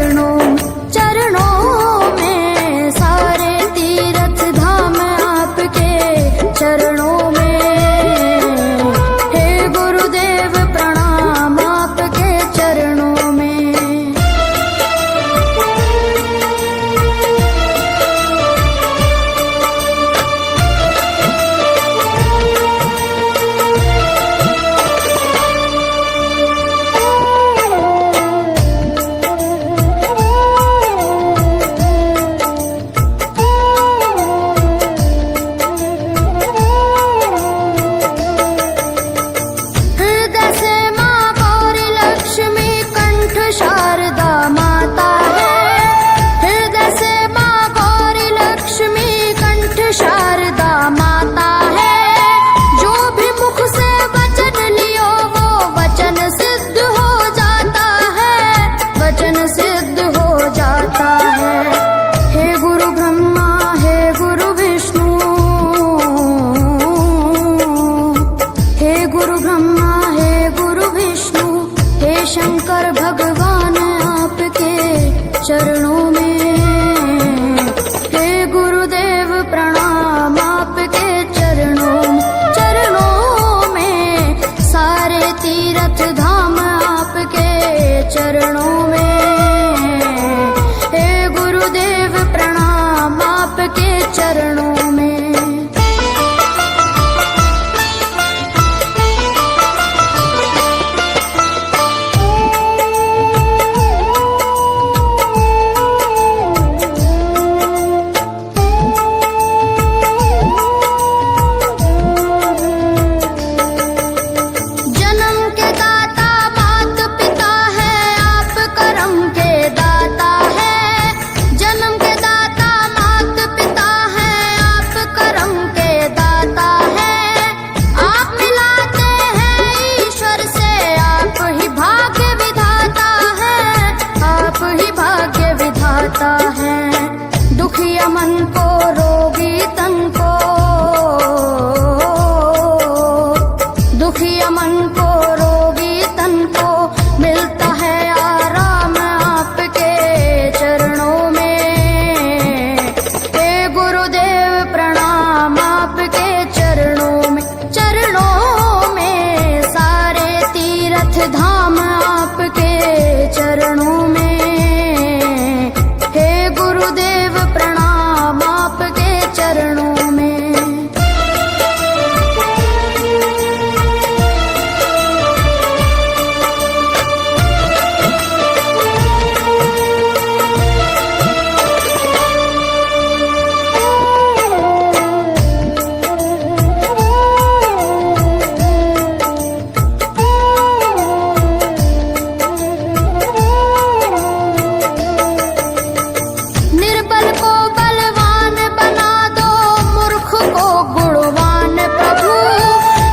चरणों में सारे तीर्थ धाम आपके चरणों में। हे गुरुदेव प्रणाम आपके चरणों में। शंकर भगवान आपके चरणों में। हे गुरुदेव प्रणाम आपके चरणों में सारे तीर्थ धाम आपके चरणों में। हे गुरुदेव प्रणाम आपके चरणों में। दुखिया मन को रोगी तन को, दुखिया मन को रोगी तन को मिलता है आराम आपके चरणों में। हे गुरुदेव प्रणाम आपके चरणों में सारे तीर्थ धाम आपके चरणों में। चरणों में निर्बल को बलवान बना दो, मूर्ख को गुणवान प्रभु।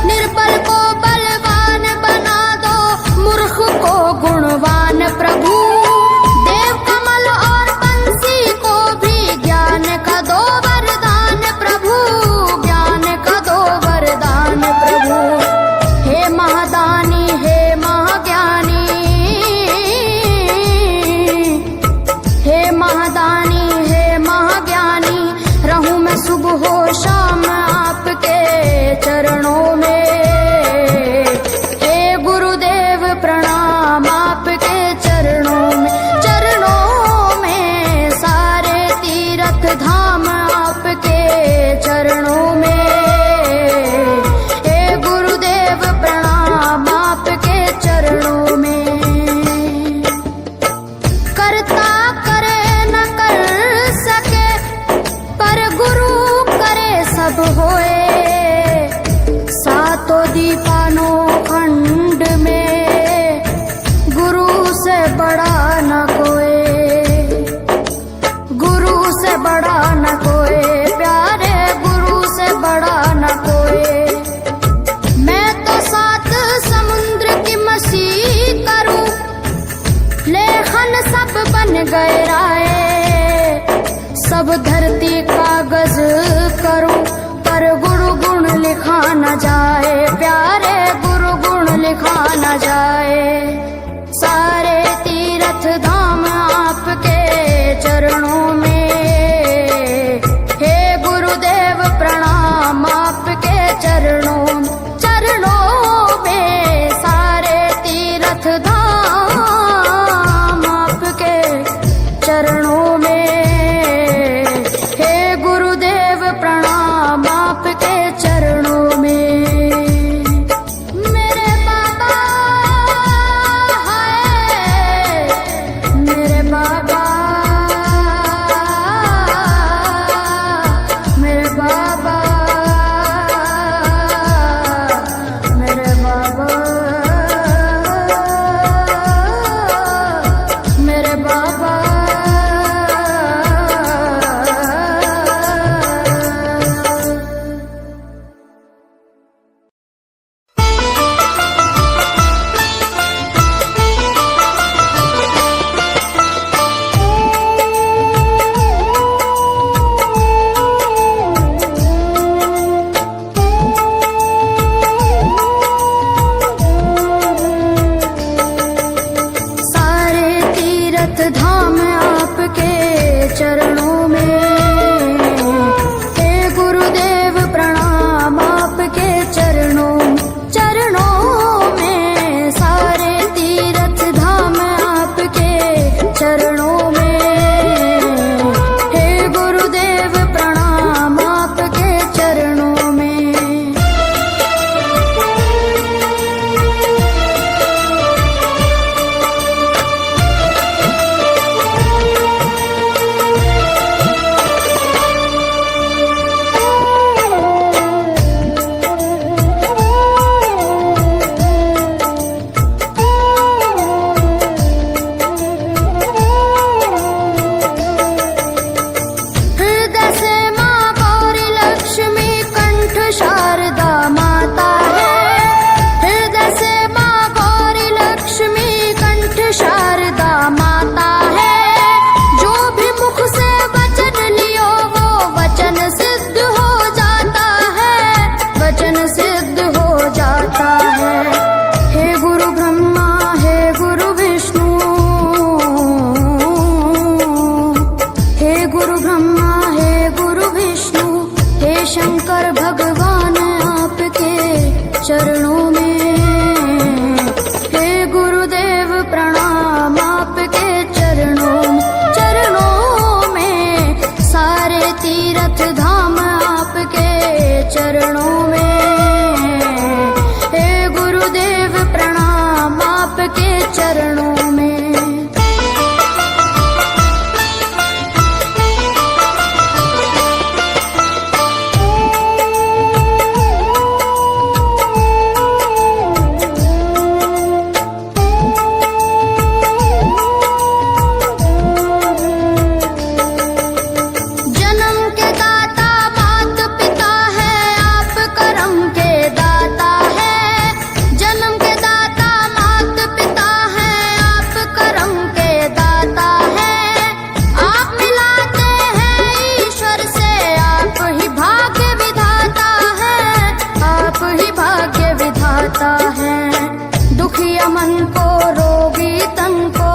निर्बल को बलवान बना दो, मूर्ख को गुणवान प्रभु। देव कमल और बंसी को भी ज्ञान का दो वरदान प्रभु, ज्ञान का दो वरदान प्रभु। हे महादानी हे महाज्ञानी, हे महादानी हे महाज्ञानी, रहूं मैं सुबह हो शाम आपके चरणों में। हे गुरुदेव प्रणाम आपके चरणों में सारे तीर्थ धाम आपके चरणों में। हे गुरुदेव प्रणाम आपके चरणों में। करता करे न कर सके पर गुरु करे सब होए। सातों दीपानों खंड में गुरु से बड़ा न कोई, गुरु से बड़ा न कोई, प्यारे गुरु से बड़ा न कोई। मैं तो सात समुद्र की मसीह करूं, लेखन सब बन गए राय। सब धरती कागज करूं पर गुरु गुण लिखा न जाए, प्यारे गुरु गुण लिखा न जाए। सारे तीर्थ धाम आप चरणों में सारे तीर्थ धाम आपके चरणों में। हे गुरुदेव प्रणाम आपके चरणों में। दुखिया मन को रोगी तन को,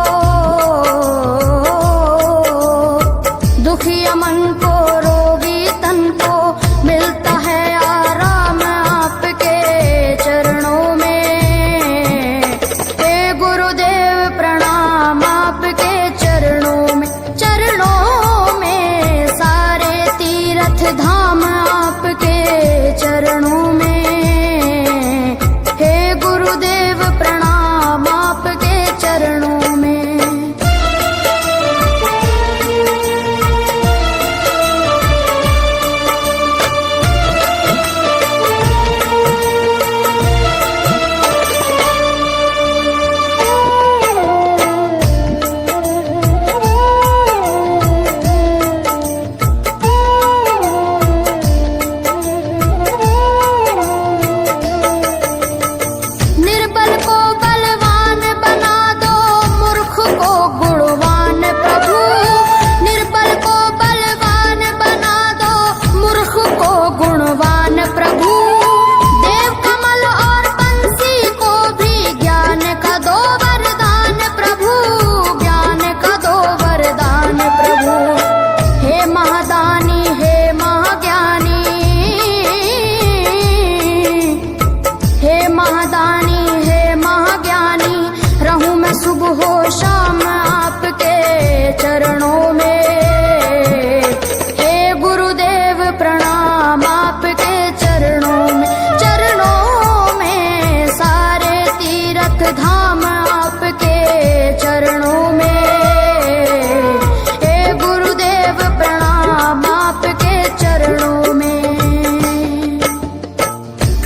दुखिया मन को रोगी तन को मिलता है आराम आपके चरणों में। हे गुरुदेव प्रणाम आपके चरणों में। चरणों में सारे तीर्थ धाम आपके चरणों में। चरणों में निर्बल को बलवान बना दो, मूर्ख को गुणवान प्रभु। निर्बल को बलवान बना दो, मूर्ख को गुणवान प्रभु। देव कमल और बंसी को भी ज्ञान का दो वरदान प्रभु, ज्ञान का दो वरदान प्रभु। हे महादानी हे महाज्ञानी, हे महादानी हे महाज्ञानी, रहूं मैं सुबह हो शाम आपके चरणों में। हे गुरुदेव प्रणाम आपके चरणों में। चरणों में सारे तीर्थ धाम आपके चरणों में। हे गुरुदेव प्रणाम आपके चरणों में।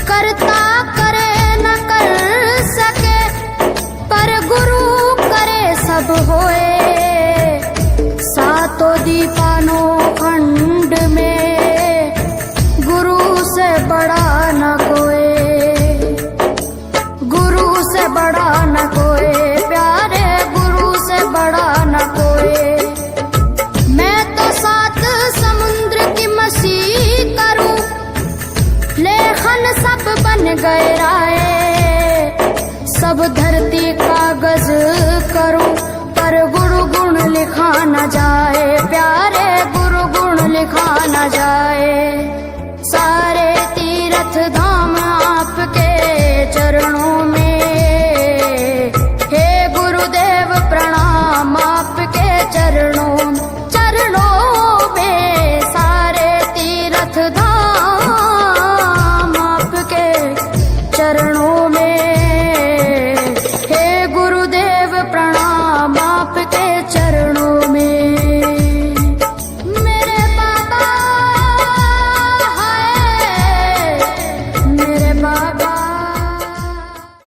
करता करे न कर सके, पर गुरु करे सब होए। सातों दीपानों खंड में गुरु से बड़ा न कोई, गुरु से बड़ा न कोई प्यारे, गुरु से बड़ा न कोई। मैं तो सात समुद्र की मसीह करूं, लेखन सब बन गए राय। सब धरती